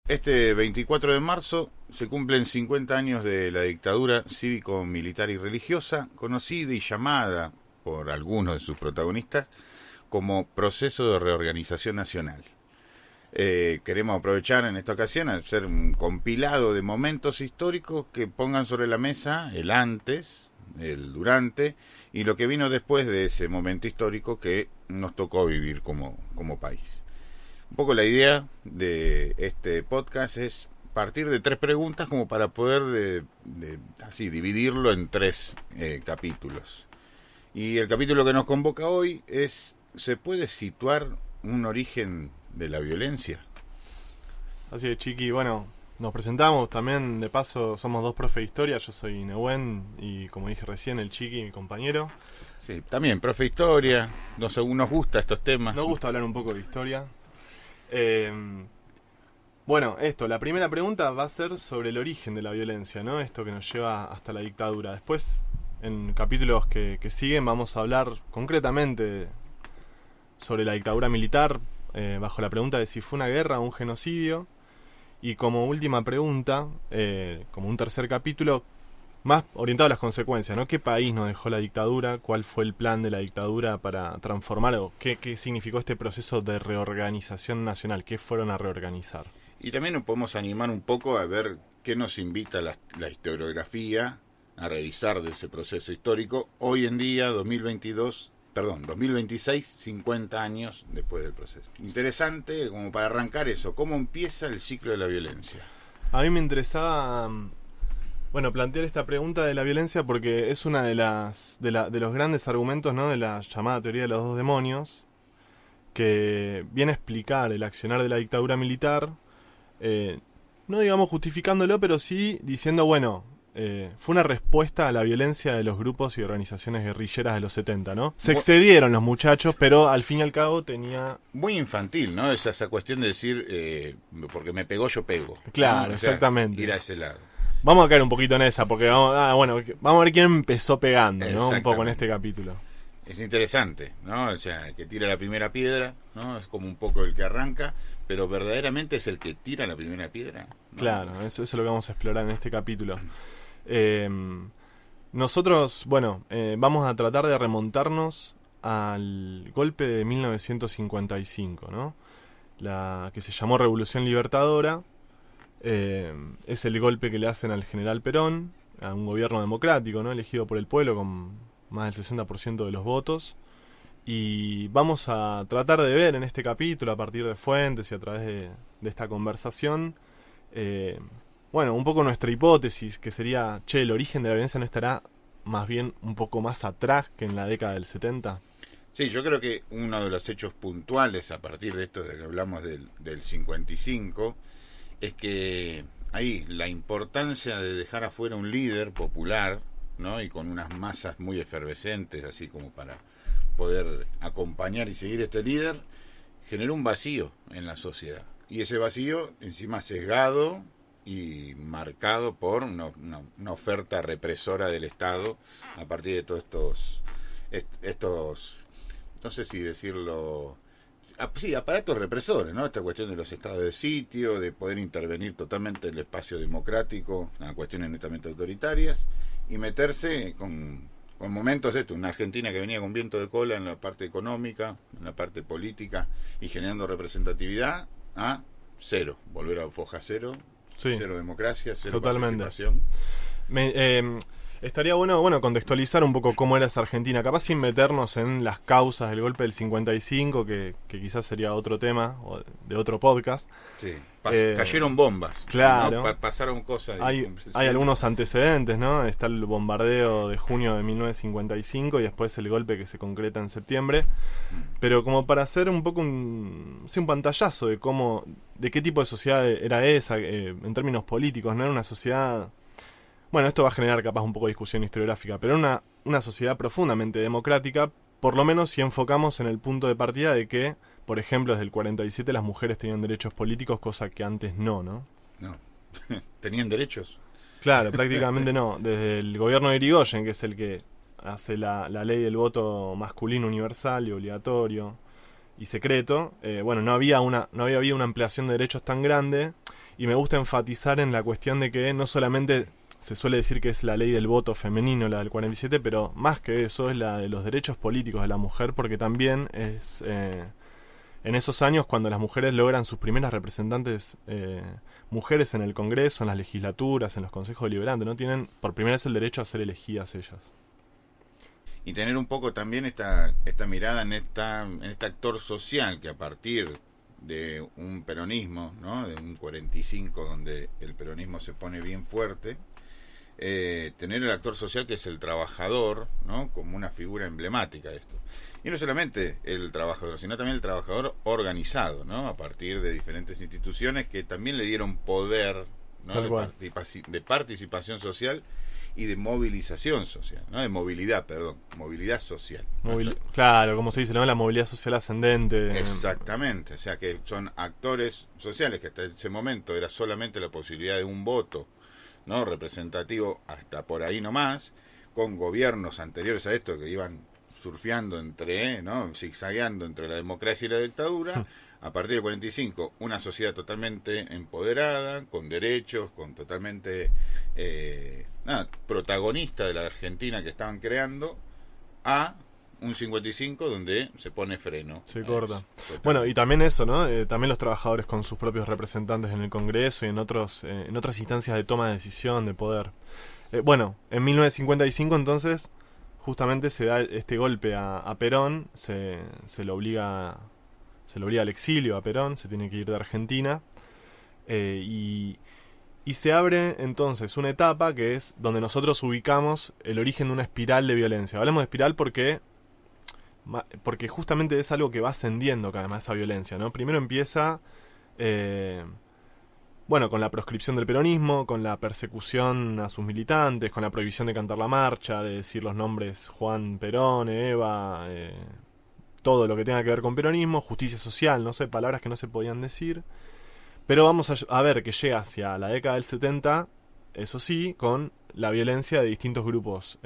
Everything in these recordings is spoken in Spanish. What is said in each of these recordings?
Este 24 de marzo se cumplen 50 años de la dictadura cívico-militar y religiosa, conocida y llamada por algunos de sus protagonistas como Proceso de Reorganización Nacional. Queremos aprovechar en esta ocasión a hacer un compilado de momentos históricos que pongan sobre la mesa el antes, el durante y lo que vino después de ese momento histórico que nos tocó vivir como país. Un poco la idea de este podcast es partir de 3 preguntas como para poder así dividirlo en 3 capítulos. Y el capítulo que nos convoca hoy es: ¿se puede situar un origen de la violencia? Así es, Chiqui. Bueno, nos presentamos también, de paso, somos 2 profe de historia. Yo soy Nehuen y, como dije recién, el Chiqui, mi compañero. Sí, también profe de historia, nos gusta estos temas. Nos gusta hablar un poco de historia. Bueno, la primera pregunta va a ser sobre el origen de la violencia, ¿no? Esto que nos lleva hasta la dictadura. Después, en capítulos que siguen, vamos a hablar concretamente sobre la dictadura militar, bajo la pregunta de si fue una guerra o un genocidio. Y como última pregunta, como un tercer capítulo, más orientado a las consecuencias, ¿no? ¿Qué país nos dejó la dictadura? ¿Cuál fue el plan de la dictadura para transformarlo? ¿Qué significó este proceso de reorganización nacional? ¿Qué fueron a reorganizar? Y también nos podemos animar un poco a ver qué nos invita la historiografía a revisar de ese proceso histórico hoy en día, 2026, 50 años después del proceso. Interesante como para arrancar eso, ¿cómo empieza el ciclo de la violencia? A mí me interesaba plantear esta pregunta de la violencia porque es una de los grandes argumentos, ¿no?, de la llamada teoría de los 2 demonios, que viene a explicar el accionar de la dictadura militar, no digamos justificándolo, pero sí diciendo, fue una respuesta a la violencia de los grupos y organizaciones guerrilleras de los 70, ¿no? Se excedieron los muchachos, pero al fin y al cabo tenía... Muy infantil, ¿no? Esa cuestión de decir, porque me pegó, yo pego. Claro, ¿no? exactamente. Ir a ese lado. Vamos a caer un poquito en esa, porque vamos a ver quién empezó pegando, ¿no? Un poco en este capítulo. Es interesante, ¿no? O sea, que tira la primera piedra, ¿no? Es como un poco el que arranca, pero verdaderamente es el que tira la primera piedra, ¿no? Claro, eso es lo que vamos a explorar en este capítulo. Nosotros, vamos a tratar de remontarnos al golpe de 1955, ¿no? La que se llamó Revolución Libertadora. Es el golpe que le hacen al general Perón, a un gobierno democrático, ¿no?, elegido por el pueblo con más del 60% de los votos. Y vamos a tratar de ver en este capítulo, a partir de fuentes y a través de esta conversación, un poco nuestra hipótesis, que sería, el origen de la violencia no estará más bien un poco más atrás que en la década del 70. Sí, yo creo que uno de los hechos puntuales a partir de esto de que hablamos del 55 es que ahí la importancia de dejar afuera un líder popular, ¿no?, y con unas masas muy efervescentes, así como para poder acompañar y seguir este líder, generó un vacío en la sociedad. Y ese vacío, encima sesgado y marcado por una oferta represora del Estado a partir de todos estos no sé si decirlo, aparatos represores, ¿no? Esta cuestión de los estados de sitio, de poder intervenir totalmente en el espacio democrático, a cuestiones netamente autoritarias, y meterse con momentos una Argentina que venía con viento de cola en la parte económica, en la parte política, y generando representatividad a cero, volver a foja cero, sí. Cero democracia, cero totalmente. Participación. Estaría bueno contextualizar un poco cómo era esa Argentina, capaz sin meternos en las causas del golpe del 55, que quizás sería otro tema de otro podcast. Sí. Cayeron bombas, claro, ¿no? Pasaron cosas. Hay algunos antecedentes, ¿no? Está el bombardeo de junio de 1955 y después el golpe que se concreta en septiembre. Pero como para hacer un poco un pantallazo de qué tipo de sociedad era esa, en términos políticos, ¿no? Era una sociedad... esto va a generar capaz un poco de discusión historiográfica, pero era una sociedad profundamente democrática, por lo menos si enfocamos en el punto de partida de que, por ejemplo, desde el 47 las mujeres tenían derechos políticos, cosa que antes no. No. ¿Tenían derechos? Claro, prácticamente no. Desde el gobierno de Irigoyen, que es el que hace la ley del voto masculino universal y obligatorio y secreto, no había habido una ampliación de derechos tan grande. y me gusta enfatizar en la cuestión de que no solamente se suele decir que es la ley del voto femenino, la del 47, pero más que eso es la de los derechos políticos de la mujer, porque también es en esos años cuando las mujeres logran sus primeras representantes mujeres en el Congreso, en las legislaturas, en los consejos deliberantes, ¿no? Tienen por primera vez el derecho a ser elegidas ellas. Y tener un poco también esta mirada en este actor social que a partir de un peronismo, ¿no? De un 45 donde el peronismo se pone bien fuerte, tener el actor social que es el trabajador, ¿no? Como una figura emblemática de esto. Y no solamente el trabajador, sino también el trabajador organizado, ¿no? A partir de diferentes instituciones que también le dieron poder, ¿no? de participación social y de movilización social, ¿no? De movilidad, perdón, movilidad social. Claro, como se dice, ¿no? La movilidad social ascendente. Exactamente, o sea que son actores sociales que hasta ese momento era solamente la posibilidad de un voto, ¿no? Representativo hasta por ahí nomás, con gobiernos anteriores a esto que iban surfeando entre, ¿no? Zigzagueando entre la democracia y la dictadura. A partir del 45, una sociedad totalmente empoderada, con derechos, con totalmente protagonista de la Argentina que estaban creando, a un 55 donde se pone freno. Se corta. Bueno, y también eso, ¿no? También los trabajadores con sus propios representantes en el Congreso y en otras instancias de toma de decisión, de poder. Bueno, en 1955 entonces, justamente se da este golpe a Perón, se lo obliga al exilio a Perón, se tiene que ir de Argentina, y se abre entonces una etapa que es donde nosotros ubicamos el origen de una espiral de violencia. Hablamos de espiral porque justamente es algo que va ascendiendo cada vez más esa violencia, ¿no? Primero empieza con la proscripción del peronismo, con la persecución a sus militantes, con la prohibición de cantar la marcha, de decir los nombres Juan Perón, Eva, todo lo que tenga que ver con peronismo, justicia social, no sé, palabras que no se podían decir. Pero vamos a ver que llega hacia la década del 70, eso sí, con la violencia de distintos grupos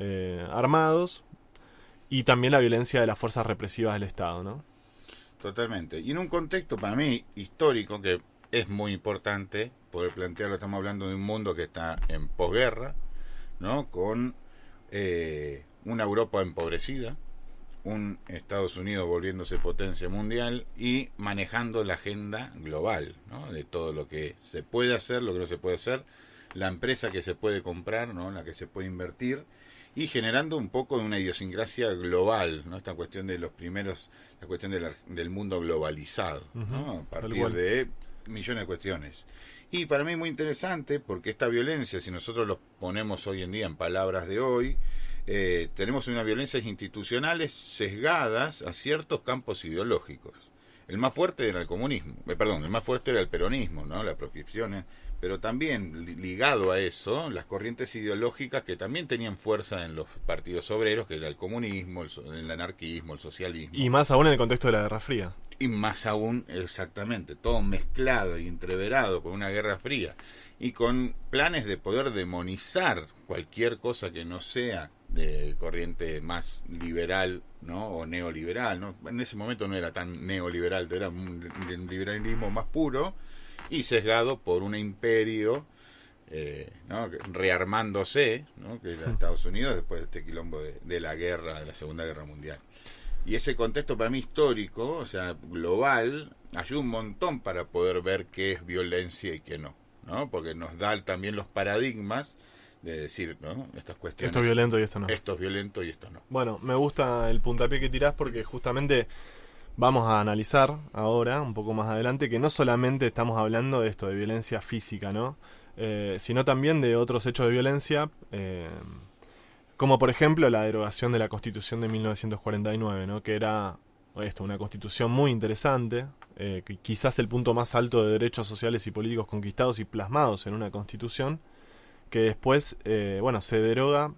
armados y también la violencia de las fuerzas represivas del Estado, ¿no? Totalmente. Y en un contexto para mí histórico que es muy importante poder plantearlo, estamos hablando de un mundo que está en posguerra, ¿no? Con una Europa empobrecida, un Estados Unidos volviéndose potencia mundial y manejando la agenda global, ¿no? De todo lo que se puede hacer, lo que no se puede hacer, la empresa que se puede comprar, ¿no? La que se puede invertir, y generando un poco de una idiosincrasia global, ¿no? Esta cuestión de los primeros, la cuestión del mundo globalizado, ¿no? A partir de millones de cuestiones. Y para mí muy interesante porque esta violencia, si nosotros lo ponemos hoy en día en palabras de hoy, tenemos unas violencias institucionales sesgadas a ciertos campos ideológicos. El más fuerte era el comunismo, el más fuerte era el peronismo, ¿no? Las proscripciones, pero también ligado a eso, las corrientes ideológicas que también tenían fuerza en los partidos obreros, que era el comunismo, el anarquismo, el socialismo. Y más aún en el contexto de la Guerra Fría. Y más aún, exactamente, todo mezclado y entreverado con una Guerra Fría y con planes de poder demonizar cualquier cosa que no sea de corriente más liberal, ¿no? O neoliberal, ¿no? En ese momento no era tan neoliberal, era un liberalismo más puro y sesgado por un imperio, ¿no? Rearmándose, ¿no? Que era Estados Unidos después de este quilombo de la guerra, de la Segunda Guerra Mundial. Y ese contexto para mí histórico, o sea, global, ayuda un montón para poder ver qué es violencia y qué no, ¿no? Porque nos da también los paradigmas de decir, ¿no? Estas cuestiones. Esto es violento y esto no. Esto es violento y esto no. Bueno, me gusta el puntapié que tirás porque justamente vamos a analizar ahora, un poco más adelante, que no solamente estamos hablando de esto, de violencia física, ¿no? Sino también de otros hechos de violencia, como por ejemplo la derogación de la Constitución de 1949, ¿no? Que era una constitución muy interesante, que quizás el punto más alto de derechos sociales y políticos conquistados y plasmados en una constitución, que después, se deroga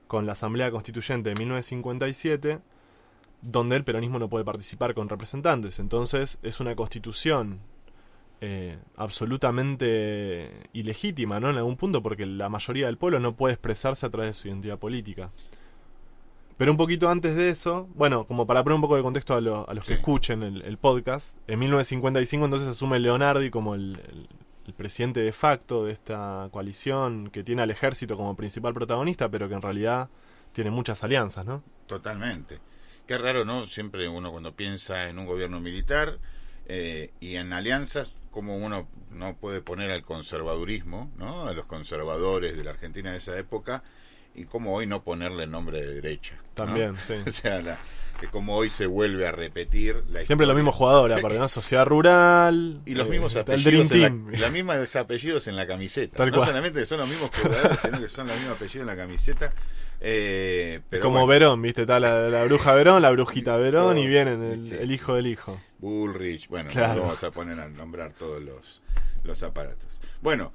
con la Asamblea Constituyente de 1957, donde el peronismo no puede participar con representantes. Entonces es una constitución absolutamente ilegítima, ¿no? En algún punto, porque la mayoría del pueblo no puede expresarse a través de su identidad política. Pero un poquito antes de eso, como para poner un poco de contexto a los que escuchen el podcast, en 1955 entonces asume Leonardi como el el presidente de facto de esta coalición, que tiene al ejército como principal protagonista, pero que en realidad tiene muchas alianzas, ¿no? Totalmente. Qué raro, ¿no? Siempre uno cuando piensa en un gobierno militar y en alianzas, como uno no puede poner al conservadurismo, ¿no? A los conservadores de la Argentina de esa época, y como hoy no ponerle el nombre de derecha, ¿no? También, sí. O sea, que como hoy se vuelve a repetir la Siempre historia. los mismos jugadores, aparte, ¿no? Sociedad Rural. Y los mismos el apellidos, Dream Team. los mismos apellidos en la camiseta. Tal No cual. solamente son los mismos jugadores, sino que son los mismos apellidos en la camiseta. Pero Como bueno, Verón, ¿viste? Está la bruja Verón, la brujita Verón, y vienen Sí. el hijo del hijo. Bullrich, bueno, Claro. no vamos a poner a nombrar todos los aparatos. Bueno,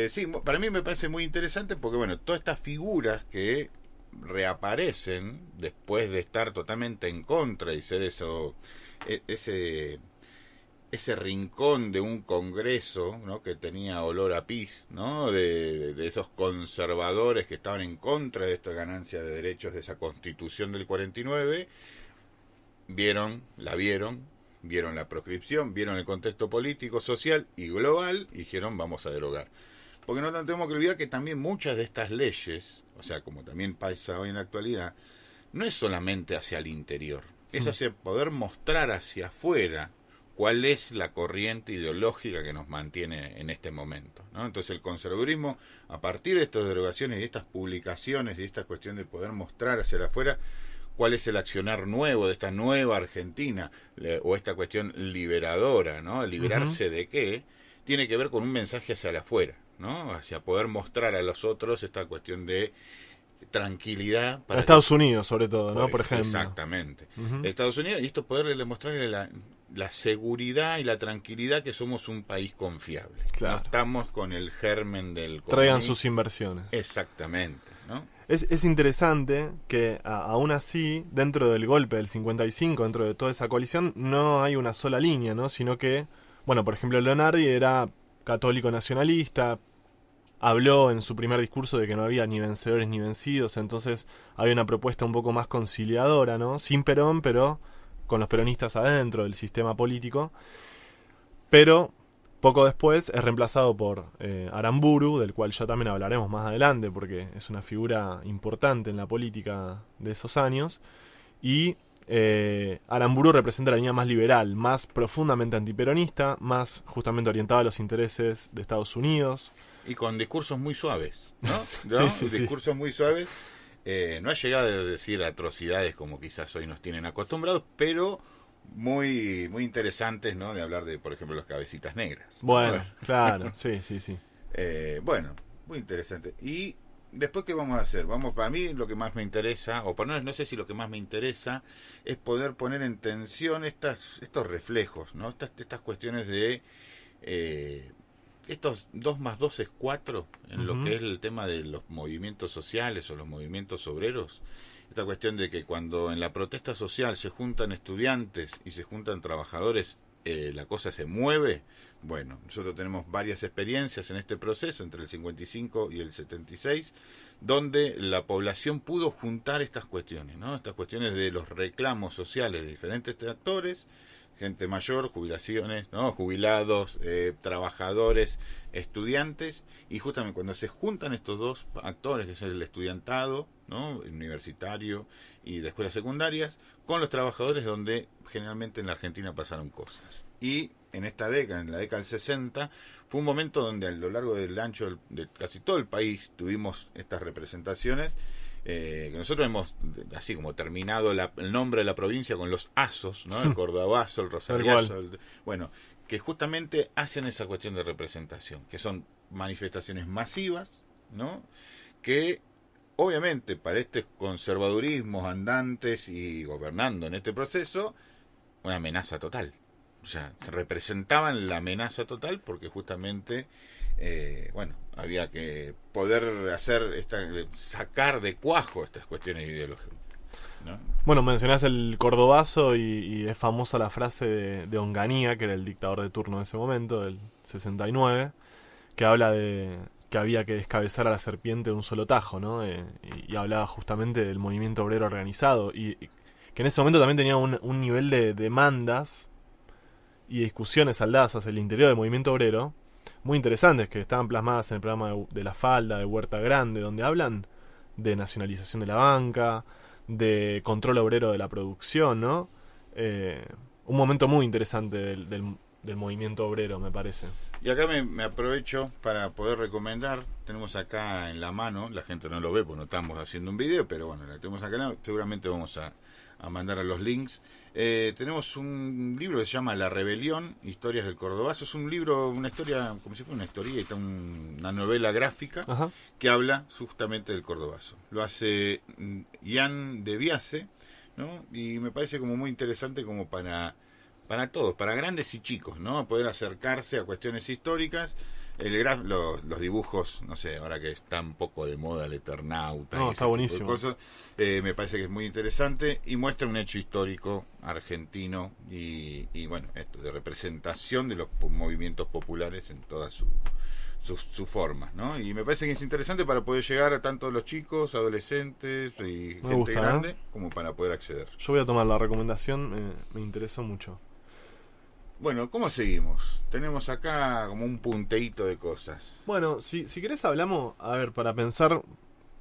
sí, para mí me parece muy interesante porque, bueno, todas estas figuras que reaparecen después de estar totalmente en contra y ser ese rincón de un congreso, ¿no? Que tenía olor a pis, ¿no? De esos conservadores que estaban en contra de esta ganancia de derechos de esa constitución del 49, vieron la proscripción, vieron el contexto político, social y global y dijeron vamos a derogar. Porque no tenemos que olvidar que también muchas de estas leyes, o sea, como también pasa hoy en la actualidad, no es solamente hacia el interior, es hacia poder mostrar hacia afuera cuál es la corriente ideológica que nos mantiene en este momento, ¿no? Entonces el conservadurismo, a partir de estas derogaciones y de estas publicaciones y de esta cuestión de poder mostrar hacia afuera cuál es el accionar nuevo de esta nueva Argentina, o esta cuestión liberadora, ¿no? ¿Liberarse de qué? Tiene que ver con un mensaje hacia afuera, ¿no? Hacia poder mostrar a los otros esta cuestión de tranquilidad Para Estados Unidos, sobre todo, ¿no? Por ejemplo. Exactamente. Estados Unidos, y esto poderle mostrarle la seguridad y la tranquilidad que somos un país confiable. Claro. No estamos con el germen del comunismo. Traigan sus inversiones. Exactamente, ¿no? Es interesante que aún así, dentro del golpe del 55, dentro de toda esa coalición, no hay una sola línea, ¿no? Sino que, bueno, por ejemplo, Leonardi era católico nacionalista, habló en su primer discurso de que no había ni vencedores ni vencidos, entonces había una propuesta un poco más conciliadora, ¿no? Sin Perón, pero con los peronistas adentro del sistema político. Pero poco después es reemplazado por Aramburu, del cual ya también hablaremos más adelante, porque es una figura importante en la política de esos años. Y Aramburu representa la línea más liberal, más profundamente antiperonista, más justamente orientada a los intereses de Estados Unidos. Y con discursos muy suaves, ¿no? Sí. Discursos muy suaves. No ha llegado a decir atrocidades como quizás hoy nos tienen acostumbrados, pero muy muy interesantes, ¿no? De hablar de, por ejemplo, los cabecitas negras. Bueno, claro, sí. Bueno, muy interesante. Y después, ¿qué vamos a hacer? Para mí lo que más me interesa, o por no sé si lo que más me interesa, es poder poner en tensión estos reflejos, ¿no? Estas cuestiones de estos 2 más 2 es 4 en lo que es el tema de los movimientos sociales o los movimientos obreros. Esta cuestión de que cuando en la protesta social se juntan estudiantes y se juntan trabajadores, la cosa se mueve. Bueno, nosotros tenemos varias experiencias en este proceso, entre el 55 y el 76, donde la población pudo juntar estas cuestiones, ¿no? Estas cuestiones de los reclamos sociales de diferentes actores, gente mayor, jubilaciones, ¿no? Jubilados, trabajadores, estudiantes, y justamente cuando se juntan estos dos actores, que es el estudiantado, ¿no? Universitario y de escuelas secundarias, con los trabajadores, donde generalmente en la Argentina pasaron cosas. Y en esta década, en la década del 60, fue un momento donde a lo largo del ancho de casi todo el país tuvimos estas representaciones, que nosotros hemos así como terminado el nombre de la provincia con los asos, ¿no? El cordobazo, el rosariazo, bueno, que justamente hacen esa cuestión de representación, que son manifestaciones masivas, ¿no? Que obviamente para estos conservadurismos andantes y gobernando en este proceso, una amenaza total. O sea, representaban la amenaza total porque justamente había que poder sacar de cuajo estas cuestiones ideológicas, ¿no? Bueno, mencionás el cordobazo y es famosa la frase de Onganía, que era el dictador de turno de ese momento, del 69, que habla de que había que descabezar a la serpiente de un solo tajo, ¿no? Y hablaba justamente del movimiento obrero organizado y que en ese momento también tenía un nivel de demandas y discusiones saldadas hacia el interior del movimiento obrero muy interesantes que estaban plasmadas en el programa de La Falda, de Huerta Grande, donde hablan de nacionalización de la banca, de control obrero de la producción, ¿no? Un momento muy interesante del movimiento obrero, me parece. Y acá me aprovecho para poder recomendar, tenemos acá en la mano, la gente no lo ve porque no estamos haciendo un video, pero bueno, la tenemos acá, seguramente vamos a mandar a los links. Tenemos un libro que se llama La Rebelión, Historias del Cordobazo. Es un libro, una historia, como si fuera una historieta, una novela gráfica. Ajá. Que habla justamente del Cordobazo. Lo hace Ian de Biase, ¿no? Y me parece como muy interesante como para todos, para grandes y chicos, ¿no? Poder acercarse a cuestiones históricas. Los dibujos, no sé, ahora que está un poco de moda el Eternauta, No, y está ese buenísimo. tipo de cosas, me parece que es muy interesante y muestra un hecho histórico argentino y bueno, esto de representación de los movimientos populares en todas sus formas, ¿no? Y me parece que es interesante para poder llegar a tanto los chicos, adolescentes y gente gusta, grande, como para poder acceder. Yo voy a tomar la recomendación, me interesó mucho. Bueno, ¿cómo seguimos? Tenemos acá como un punteíto de cosas. Bueno, si querés hablamos, a ver, para pensar...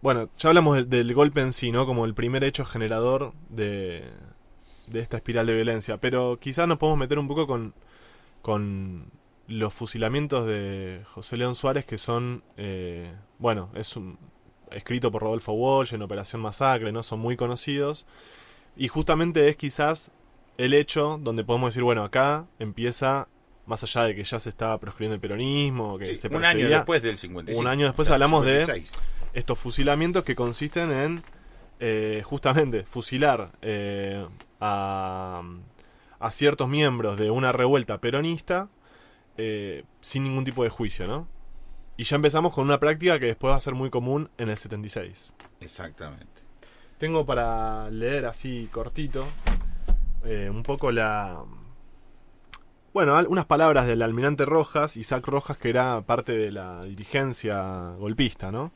Bueno, ya hablamos del golpe en sí, ¿no? Como el primer hecho generador de esta espiral de violencia. Pero quizás nos podemos meter un poco con los fusilamientos de José León Suárez, que son... bueno, escrito por Rodolfo Walsh en Operación Masacre, ¿no? Son muy conocidos. Y justamente es quizás el hecho donde podemos decir, bueno, acá empieza, más allá de que ya se estaba proscribiendo el peronismo, que Sí, se un perseguía, año después del 55. un año después, O sea, hablamos 56. de estos fusilamientos que consisten en justamente fusilar a ciertos miembros de una revuelta peronista sin ningún tipo de juicio, ¿no? Y ya empezamos con una práctica que después va a ser muy común en el 76. Exactamente. Tengo para leer así cortito un poco unas palabras del almirante Rojas, Isaac Rojas, que era parte de la dirigencia golpista, ¿no?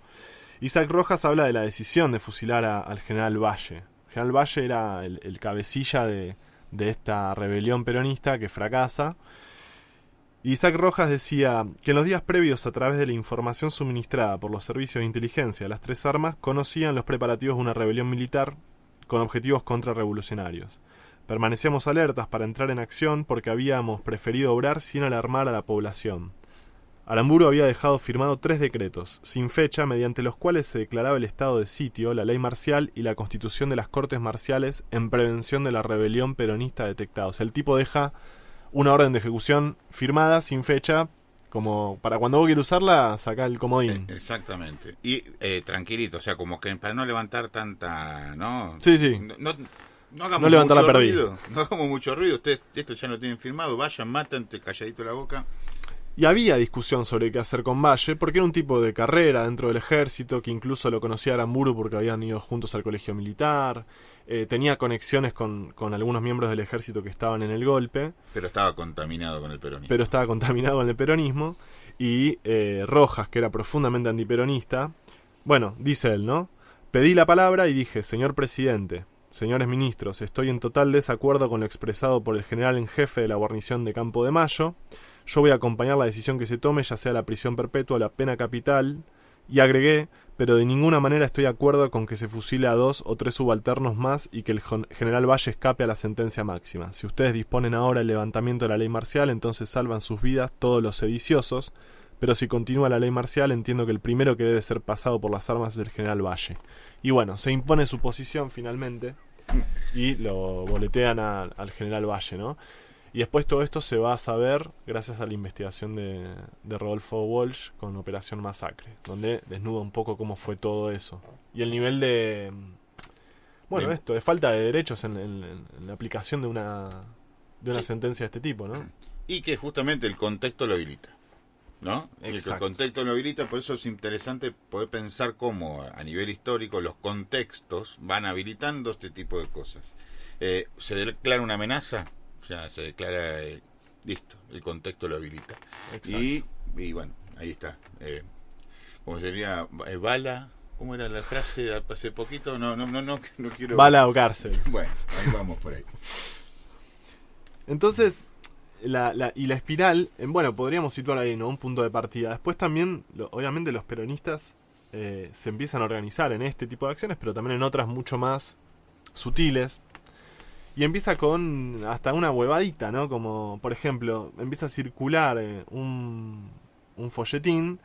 Isaac Rojas habla de la decisión de fusilar al general Valle. El general Valle era el cabecilla de esta rebelión peronista que fracasa. Isaac Rojas decía que en los días previos, a través de la información suministrada por los servicios de inteligencia de las tres armas, conocían los preparativos de una rebelión militar con objetivos contrarrevolucionarios. Permanecíamos alertas para entrar en acción porque habíamos preferido obrar sin alarmar a la población. Aramburu había dejado firmado 3 decretos, sin fecha, mediante los cuales se declaraba el estado de sitio, la ley marcial y la constitución de las cortes marciales en prevención de la rebelión peronista detectada. O sea, el tipo deja una orden de ejecución firmada, sin fecha, como para cuando vos quieras usarla, saca el comodín. Exactamente. Y tranquilito, o sea, como que para no levantar tanta, ¿no? Sí, sí. No hagamos No levantar mucho la perdida. ruido. No hagamos mucho ruido. Ustedes esto ya lo tienen firmado. Vayan, matan, calladito la boca. Y había discusión sobre qué hacer con Valle, porque era un tipo de carrera dentro del ejército, que incluso lo conocía Aramburu porque habían ido juntos al colegio militar, tenía conexiones con algunos miembros del ejército que estaban en el golpe. Pero estaba contaminado con el peronismo. Y Rojas, que era profundamente antiperonista, bueno, dice él, ¿no? Pedí la palabra y dije, señor presidente, señores ministros, estoy en total desacuerdo con lo expresado por el general en jefe de la guarnición de Campo de Mayo. Yo voy a acompañar la decisión que se tome, ya sea la prisión perpetua o la pena capital. Y agregué, pero de ninguna manera estoy de acuerdo con que se fusile a 2 o 3 subalternos más y que el general Valle escape a la sentencia máxima. Si ustedes disponen ahora el levantamiento de la ley marcial, entonces salvan sus vidas todos los sediciosos. Pero si continúa la ley marcial, entiendo que el primero que debe ser pasado por las armas es el general Valle. Y bueno, se impone su posición finalmente y lo boletean al general Valle, ¿no? Y después todo esto se va a saber gracias a la investigación de Rodolfo Walsh con Operación Masacre, donde desnuda un poco cómo fue todo eso. Y el nivel de... Bueno, de falta de derechos en la aplicación de una Sí. sentencia de este tipo, ¿no? Y que justamente el contexto lo habilita, ¿no? El Exacto. contexto lo habilita, por eso es interesante poder pensar cómo a nivel histórico los contextos van habilitando este tipo de cosas. Se declara una amenaza, o sea, se declara, listo, el contexto lo habilita. Exacto. Y bueno, ahí está. ¿Cómo sería? Bala, ¿cómo era la frase de hace poquito? No quiero... Bala o cárcel. Bueno, ahí vamos por ahí. Entonces, y la espiral, bueno, podríamos situar ahí, ¿no? Un punto de partida. Después también, obviamente los peronistas se empiezan a organizar en este tipo de acciones, pero también en otras mucho más sutiles. Y empieza con hasta una huevadita, ¿no? Como, por ejemplo, empieza a circular un folletín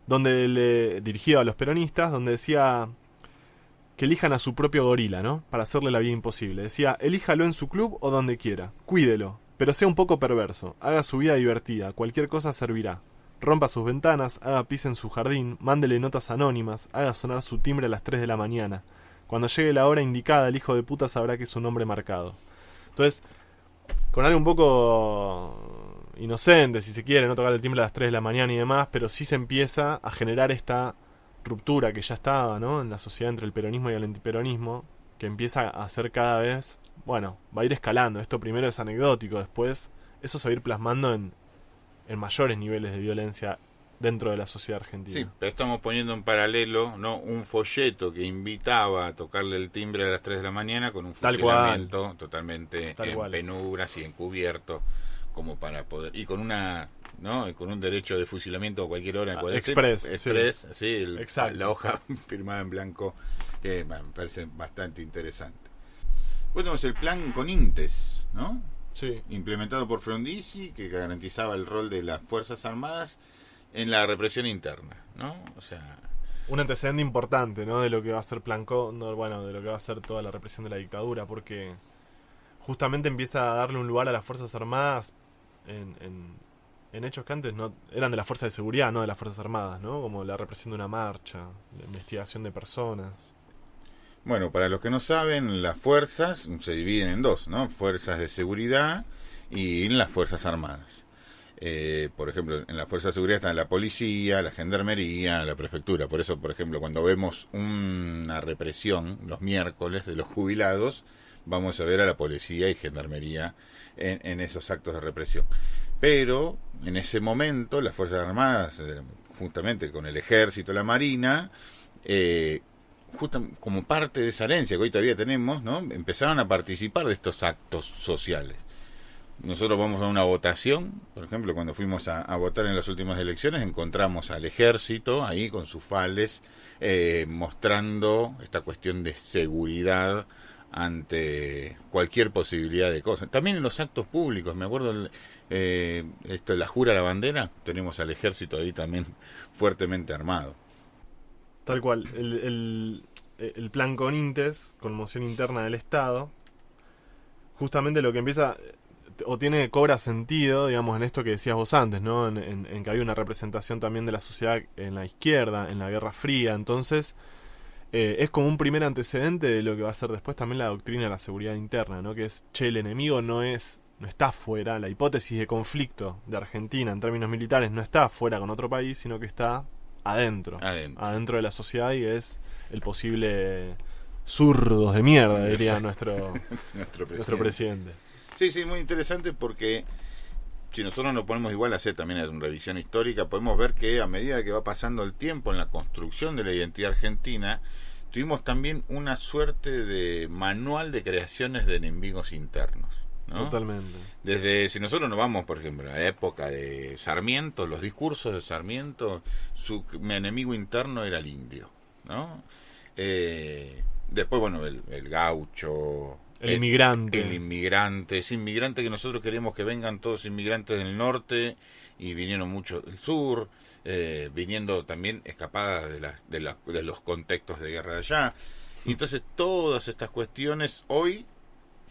dirigido a los peronistas, donde decía que elijan a su propio gorila, ¿no? Para hacerle la vida imposible. Decía, elíjalo en su club o donde quiera, cuídelo, pero sea un poco perverso, haga su vida divertida, cualquier cosa servirá. Rompa sus ventanas, haga pis en su jardín, mándele notas anónimas, haga sonar su timbre a las 3 de la mañana. Cuando llegue la hora indicada, el hijo de puta sabrá que es un hombre marcado. Entonces, con algo un poco inocente, si se quiere, no tocar el timbre a las 3 de la mañana y demás, pero sí se empieza a generar esta ruptura que ya estaba, ¿no? En la sociedad entre el peronismo y el antiperonismo, que empieza a ser cada vez, bueno, va a ir escalando. Esto primero es anecdótico, después eso se va a ir plasmando en mayores niveles de violencia dentro de la sociedad argentina. Sí, pero estamos poniendo en paralelo, ¿no? Un folleto que invitaba a tocarle el timbre a las 3 de la mañana con un funcionamiento totalmente en penumbras y encubierto, como para poder, y con una, ¿no? Y con un derecho de fusilamiento a cualquier hora, Express, sí, la hoja firmada en blanco, que me parece bastante interesante. Bueno, tenemos el plan Conintes, ¿no? Sí. Implementado por Frondizi, que garantizaba el rol de las Fuerzas Armadas en la represión interna, ¿no? O sea, un antecedente importante, ¿no? De lo que va a ser Plan Cóndor, bueno, de lo que va a ser toda la represión de la dictadura, porque justamente empieza a darle un lugar a las Fuerzas Armadas en hechos que antes no eran de las fuerzas de seguridad, no de las Fuerzas Armadas, ¿no? Como la represión de una marcha, la investigación de personas. Bueno, para los que no saben, las fuerzas se dividen en dos, ¿no? Fuerzas de seguridad y las Fuerzas Armadas. Por ejemplo, en la Fuerza de Seguridad están la policía, la gendarmería, la prefectura. Por eso, por ejemplo, cuando vemos una represión los miércoles de los jubilados, vamos a ver a la policía y gendarmería en esos actos de represión. Pero en ese momento las Fuerzas Armadas, justamente con el Ejército, la Marina, justo como parte de esa herencia que hoy todavía tenemos, ¿no? Empezaron a participar de estos actos sociales. Nosotros vamos a una votación, por ejemplo, cuando fuimos a votar en las últimas elecciones, encontramos al Ejército ahí con sus fales, mostrando esta cuestión de seguridad ante cualquier posibilidad de cosas. También en los actos públicos, me acuerdo esto de la jura a la bandera, tenemos al Ejército ahí también fuertemente armado. Tal cual, el plan Conintes, conmoción interna del Estado, justamente lo que empieza o cobra sentido, digamos, en esto que decías vos antes, ¿no? En que había una representación también de la sociedad en la izquierda, en la Guerra Fría. Entonces, es como un primer antecedente de lo que va a ser después también la doctrina de la seguridad interna, ¿no? Que es, el enemigo no está afuera, la hipótesis de conflicto de Argentina en términos militares no está afuera con otro país, sino que está adentro de la sociedad, y es el posible zurdos de mierda, diría nuestro presidente. Sí, muy interesante, porque si nosotros nos ponemos igual a hacer también una revisión histórica, podemos ver que a medida que va pasando el tiempo en la construcción de la identidad argentina, tuvimos también una suerte de manual de creaciones de enemigos internos, ¿no? Totalmente. Desde, si nosotros nos vamos, por ejemplo, a la época de Sarmiento, los discursos de Sarmiento, su enemigo interno era el indio, ¿no? Después, bueno, el gaucho, el inmigrante. El inmigrante, ese inmigrante que nosotros queremos que vengan todos inmigrantes del norte, y vinieron muchos del sur, viniendo también escapadas de los contextos de guerra de allá. Y entonces todas estas cuestiones hoy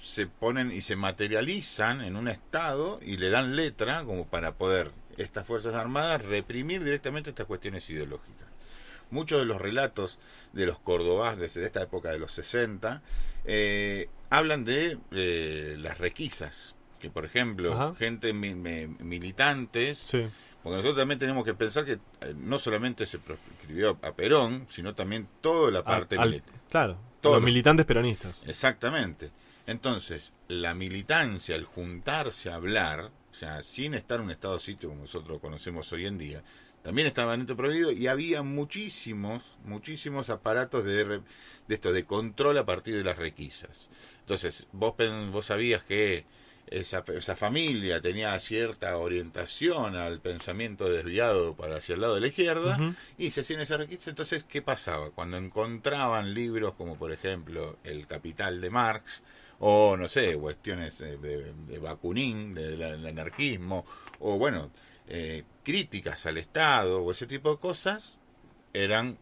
se ponen y se materializan en un Estado y le dan letra como para poder estas Fuerzas Armadas reprimir directamente estas cuestiones ideológicas. Muchos de los relatos de los cordobás desde esta época de los 60 hablan de las requisas, que por ejemplo, gente militantes, sí. Porque nosotros también tenemos que pensar que no solamente se proscribió a Perón, sino también toda la parte militar. Claro, los militantes peronistas. Exactamente. Entonces, la militancia, el juntarse a hablar, o sea, sin estar en un estado de sitio como nosotros conocemos hoy en día, también estaba dentro prohibido, y había muchísimos aparatos de control a partir de las requisas. Entonces, vos sabías que esa familia tenía cierta orientación al pensamiento desviado para hacia el lado de la izquierda, Ujú. y se hacían ese registro. Entonces, ¿qué pasaba? Cuando encontraban libros como, por ejemplo, El Capital de Marx, o, no sé, cuestiones de Bakunin, del anarquismo, o, bueno, críticas al Estado, o ese tipo de cosas,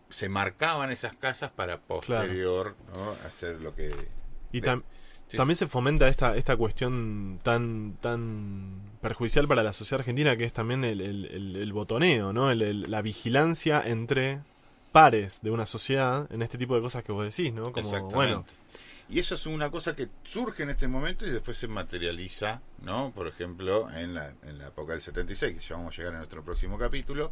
se marcaban esas casas para posterior, ¿no?, hacer lo que... Y Sí, también se fomenta esta cuestión tan perjudicial para la sociedad argentina, que es también el botoneo, ¿no? La vigilancia entre pares de una sociedad en este tipo de cosas que vos decís, ¿no? Como, exactamente. bueno, Y eso es una cosa que surge en este momento y después se materializa, ¿no? Por ejemplo, en la época del 76, que ya vamos a llegar a nuestro próximo capítulo,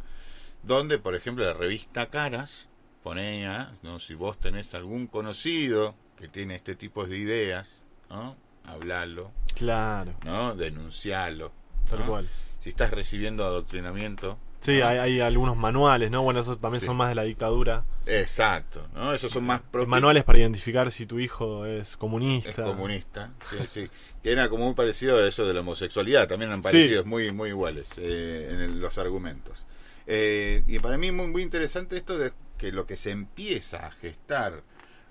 donde, por ejemplo, la revista Caras ponía, ¿no?, si vos tenés algún conocido que tiene este tipo de ideas, ¿no?, hablalo, claro, ¿no?, denuncialo, tal ¿no? cual. Si estás recibiendo adoctrinamiento, Sí, ¿no? hay algunos manuales, ¿no? Bueno, esos también Sí. son más de la dictadura. Exacto, ¿no? Esos son más propios. Manuales para identificar si tu hijo es comunista. Es comunista, sí, sí. Que era como muy parecido a eso de la homosexualidad, también eran Sí. parecidos, muy, muy iguales los argumentos. Y para mí muy, muy interesante esto de que lo que se empieza a gestar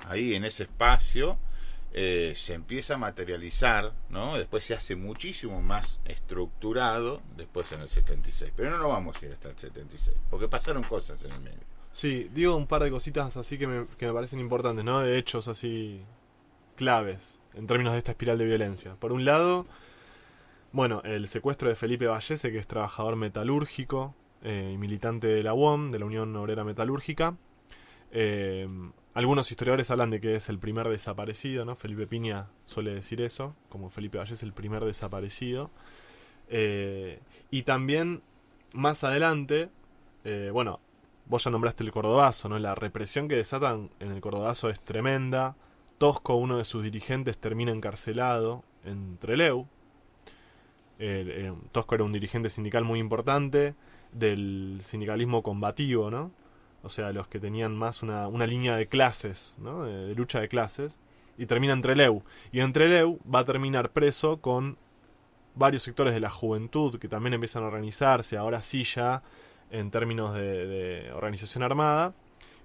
ahí en ese espacio se empieza a materializar, ¿no? Después se hace muchísimo más estructurado después en el 76. Pero no nos vamos a ir hasta el 76, porque pasaron cosas en el medio. Sí, digo un par de cositas así que me parecen importantes, ¿no? De hechos así claves en términos de esta espiral de violencia. Por un lado, bueno, el secuestro de Felipe Vallese, que es trabajador metalúrgico y militante de la UOM, de la Unión Obrera Metalúrgica. Algunos historiadores hablan de que es el primer desaparecido, ¿no? Felipe Piña suele decir eso, como Felipe Vallese el primer desaparecido. Y también, más adelante, bueno, vos ya nombraste el Cordobazo, ¿no? La represión que desatan en el Cordobazo es tremenda. Tosco, uno de sus dirigentes, termina encarcelado en Trelew. Tosco era un dirigente sindical muy importante del sindicalismo combativo, ¿no? O sea, los que tenían más una línea de clases, ¿no? De lucha de clases. Y termina en Trelew. Y en Trelew va a terminar preso con varios sectores de la juventud que también empiezan a organizarse, ahora sí ya en términos de organización armada.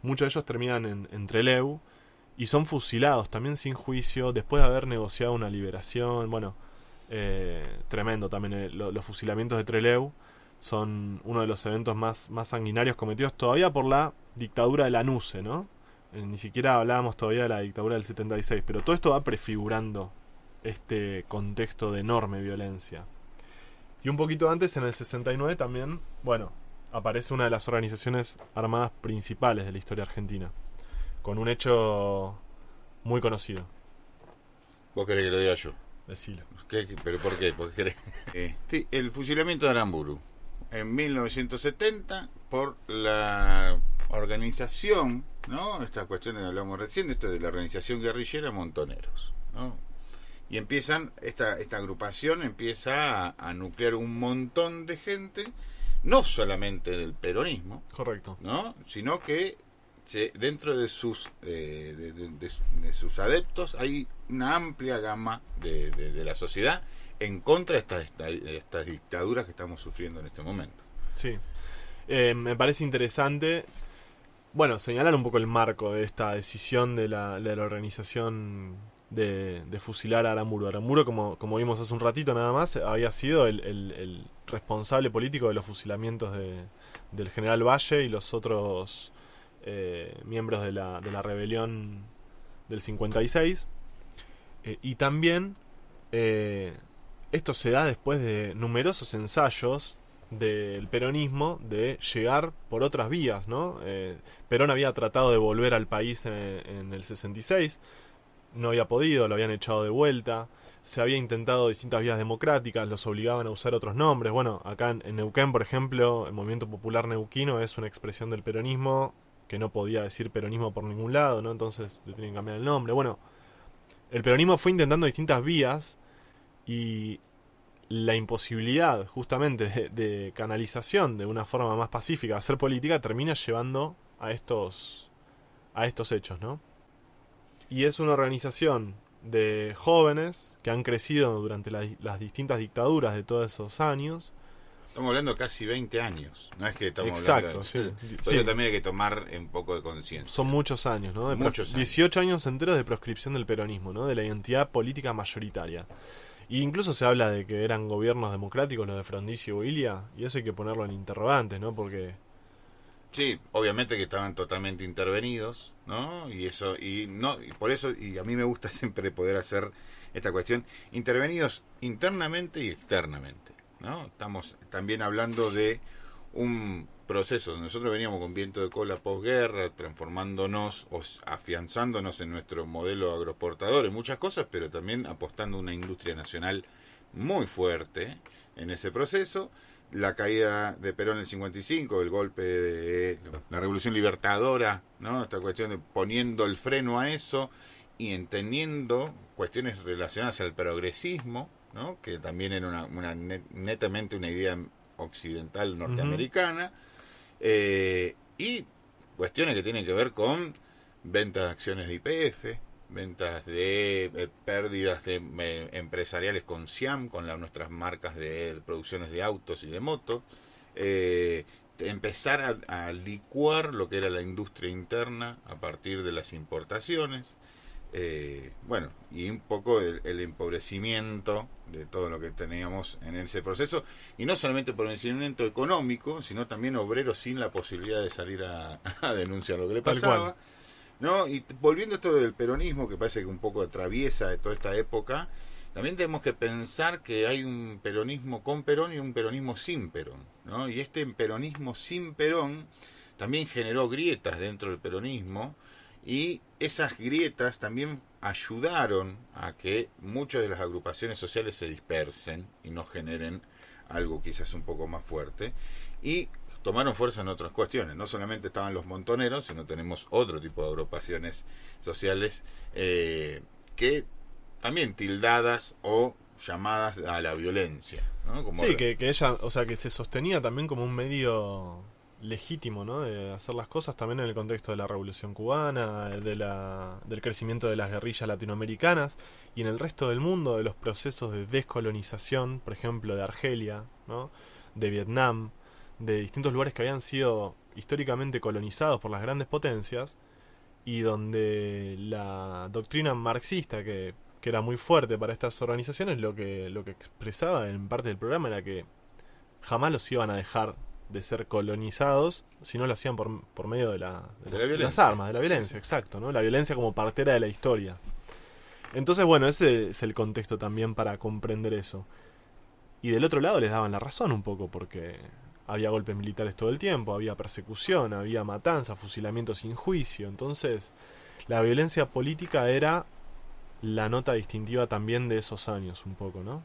Muchos de ellos terminan en Trelew y son fusilados también sin juicio después de haber negociado una liberación. Bueno, tremendo también. Los fusilamientos de Trelew son uno de los eventos más sanguinarios cometidos todavía por la dictadura de Lanusse, ¿no? Ni siquiera hablábamos todavía de la dictadura del 76, pero todo esto va prefigurando este contexto de enorme violencia. Y un poquito antes, en el 69 también, bueno, aparece una de las organizaciones armadas principales de la historia argentina, con un hecho muy conocido. ¿Vos querés que lo diga yo? Decilo. ¿Pero por qué? ¿Por qué querés? Sí, el fusilamiento de Aramburu en 1970 por la organización, ¿no? Estas cuestiones que hablamos recién, esto de la organización guerrillera Montoneros, ¿no? Y esta agrupación empieza a nuclear un montón de gente, no solamente del peronismo, Correcto. ¿no?, sino que dentro de sus sus adeptos hay una amplia gama de la sociedad en contra de estas dictaduras que estamos sufriendo en este momento. Sí. Me parece interesante, bueno, señalar un poco el marco de esta decisión de la organización de fusilar a Aramburu. Aramburu, como vimos hace un ratito nada más, había sido el responsable político de los fusilamientos del general Valle y los otros miembros de la rebelión del 56. Y también esto se da después de numerosos ensayos del peronismo de llegar por otras vías, ¿no? Perón había tratado de volver al país en el 66, no había podido, lo habían echado de vuelta. Se había intentado distintas vías democráticas, los obligaban a usar otros nombres. Bueno, acá en Neuquén, por ejemplo, el Movimiento Popular Neuquino es una expresión del peronismo que no podía decir peronismo por ningún lado, ¿no? Entonces le tienen que cambiar el nombre. Bueno, el peronismo fue intentando distintas vías y la imposibilidad justamente de canalización de una forma más pacífica de hacer política termina llevando a estos hechos, ¿no? Y es una organización de jóvenes que han crecido durante las distintas dictaduras de todos esos años. Estamos hablando casi 20 años, no es que estamos Exacto, hablando... sí. Pero Sí. también hay que tomar un poco de conciencia. Son muchos años, ¿no? Muchos años. 18 años enteros de proscripción del peronismo, ¿no? De la identidad política mayoritaria. Y incluso se habla de que eran gobiernos democráticos los de Frondizi y Boilia, y eso hay que ponerlo en interrogantes, ¿no? Porque Sí, obviamente que estaban totalmente intervenidos, ¿no? Y eso, y no, y por eso, y a mí me gusta siempre poder hacer esta cuestión, intervenidos internamente y externamente, ¿no? Estamos también hablando de un proceso. Nosotros veníamos con viento de cola posguerra, transformándonos o afianzándonos en nuestro modelo agroexportador en muchas cosas, pero también apostando a una industria nacional muy fuerte en ese proceso. La caída de Perón en el 55, el golpe de la Revolución Libertadora, ¿no? Esta cuestión de poniendo el freno a eso y entendiendo cuestiones relacionadas al progresismo, ¿no? Que también era netamente una idea occidental norteamericana, y cuestiones que tienen que ver con ventas de acciones de YPF, ventas de pérdidas empresariales con Siam, con nuestras marcas de producciones de autos y de motos, empezar a licuar lo que era la industria interna a partir de las importaciones, bueno, y un poco el empobrecimiento de todo lo que teníamos en ese proceso, y no solamente por empobrecimiento económico, sino también obreros sin la posibilidad de salir a denunciar lo que le Tal pasaba. cual. ¿No? Y volviendo a esto del peronismo, que parece que un poco atraviesa de toda esta época, también tenemos que pensar que hay un peronismo con Perón y un peronismo sin Perón, ¿no? Y este peronismo sin Perón también generó grietas dentro del peronismo, y esas grietas también ayudaron a que muchas de las agrupaciones sociales se dispersen y no generen algo quizás un poco más fuerte, y tomaron fuerza en otras cuestiones. No solamente estaban los montoneros, sino tenemos otro tipo de agrupaciones sociales que también tildadas o llamadas a la violencia, ¿no? Como sí, que ella, o sea, que se sostenía también como un medio legítimo, ¿no? De hacer las cosas también en el contexto de la Revolución Cubana, del crecimiento de las guerrillas latinoamericanas y en el resto del mundo de los procesos de descolonización, por ejemplo, de Argelia, ¿no? De Vietnam, de distintos lugares que habían sido históricamente colonizados por las grandes potencias y donde la doctrina marxista que era muy fuerte para estas organizaciones lo que expresaba en parte del programa era que jamás los iban a dejar de ser colonizados si no lo hacían por medio de las armas, de la violencia, exacto, ¿no? La violencia como partera de la historia. Entonces, bueno, ese es el contexto también para comprender eso. Y del otro lado les daban la razón un poco, porque había golpes militares todo el tiempo, había persecución, había matanza, fusilamiento sin juicio. Entonces, la violencia política era la nota distintiva también de esos años, un poco, ¿no?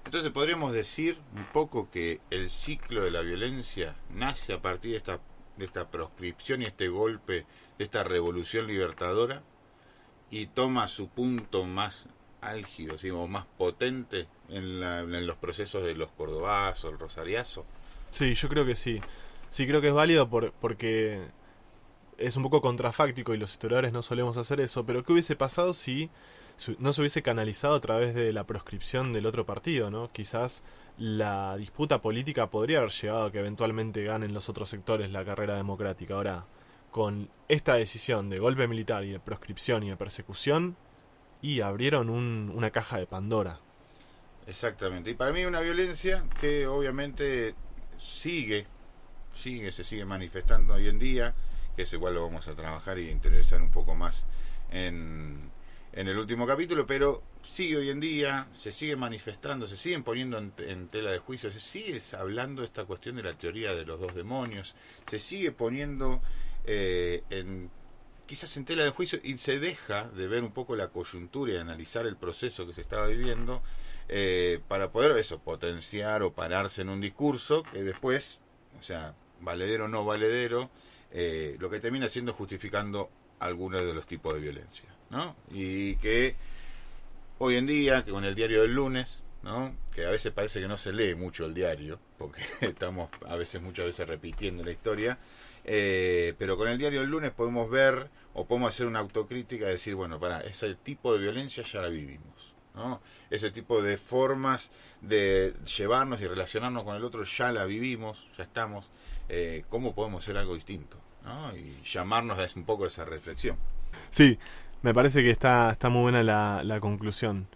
Entonces podríamos decir un poco que el ciclo de la violencia nace a partir de esta proscripción y este golpe, de esta revolución libertadora, y toma su punto más álgido, ¿sí? O más potente en los procesos de los cordobazos, el rosariazo. Sí, yo creo que sí. Sí, creo que es válido porque es un poco contrafáctico y los historiadores no solemos hacer eso, pero ¿qué hubiese pasado si no se hubiese canalizado a través de la proscripción del otro partido, ¿no? Quizás la disputa política podría haber llegado a que eventualmente ganen los otros sectores la carrera democrática. Ahora, con esta decisión de golpe militar y de proscripción y de persecución, y abrieron una caja de Pandora. Exactamente. Y para mí una violencia que obviamente se sigue manifestando hoy en día, que eso igual lo vamos a trabajar y interesar un poco más en el último capítulo, pero sigue hoy en día, se sigue manifestando, se siguen poniendo en tela de juicio, se sigue hablando de esta cuestión de la teoría de los dos demonios, se sigue poniendo quizás en tela de juicio, y se deja de ver un poco la coyuntura y de analizar el proceso que se estaba viviendo, para poder potenciar o pararse en un discurso que después, o sea, valedero o no valedero, lo que termina siendo justificando algunos de los tipos de violencia, ¿no? Y que hoy en día, que con el diario del lunes, ¿no? Que a veces parece que no se lee mucho el diario, porque estamos muchas veces repitiendo la historia, pero con el diario del lunes podemos ver o podemos hacer una autocrítica y decir, bueno, ese tipo de violencia ya la vivimos, ¿no? Ese tipo de formas de llevarnos y relacionarnos con el otro ya la vivimos, ya estamos. ¿Cómo podemos hacer algo distinto, ¿no? Y llamarnos a un poco esa reflexión. Sí, me parece que está muy buena la conclusión.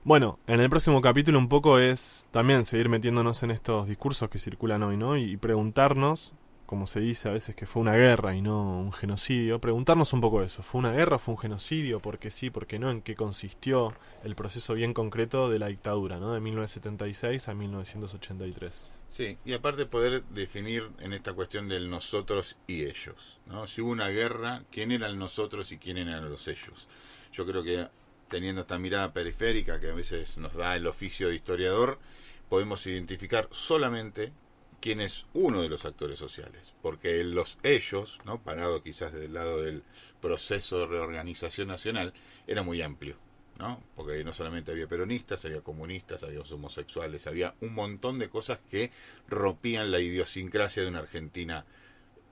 Bueno, en el próximo capítulo un poco es también seguir metiéndonos en estos discursos que circulan hoy, ¿no? Y preguntarnos, como se dice a veces que fue una guerra y no un genocidio, preguntarnos un poco eso. ¿Fue una guerra? ¿Fue un genocidio? ¿Por qué sí? ¿Por qué no? ¿En qué consistió el proceso bien concreto de la dictadura, ¿no? De 1976 a 1983. Sí, y aparte poder definir en esta cuestión del nosotros y ellos, ¿no? Si hubo una guerra, ¿quién eran el nosotros y quién eran los ellos? Yo creo que teniendo esta mirada periférica que a veces nos da el oficio de historiador, podemos identificar solamente quién es uno de los actores sociales, porque los ellos, ¿no? Parado quizás del lado del proceso de reorganización nacional, era muy amplio, ¿no? Porque no solamente había peronistas, había comunistas, había homosexuales, había un montón de cosas que rompían la idiosincrasia de una Argentina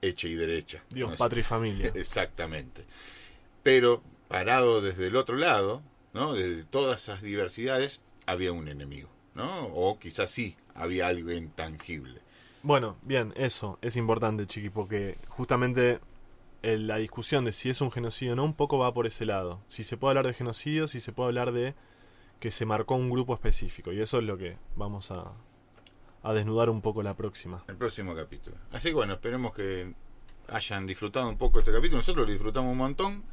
hecha y derecha. Dios, ¿no? patria y familia. Exactamente. Pero parado desde el otro lado, ¿no? De todas esas diversidades había un enemigo, ¿no? O quizás sí había algo intangible. Bueno, bien, eso es importante, Chiqui, porque justamente la discusión de si es un genocidio o no un poco va por ese lado. Si se puede hablar de genocidio, si se puede hablar de que se marcó un grupo específico, y eso es lo que vamos a desnudar un poco la próxima. El próximo capítulo. Así que bueno, esperemos que hayan disfrutado un poco este capítulo. Nosotros lo disfrutamos un montón.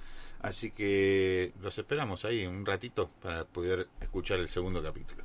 Así que los esperamos ahí un ratito para poder escuchar el segundo capítulo.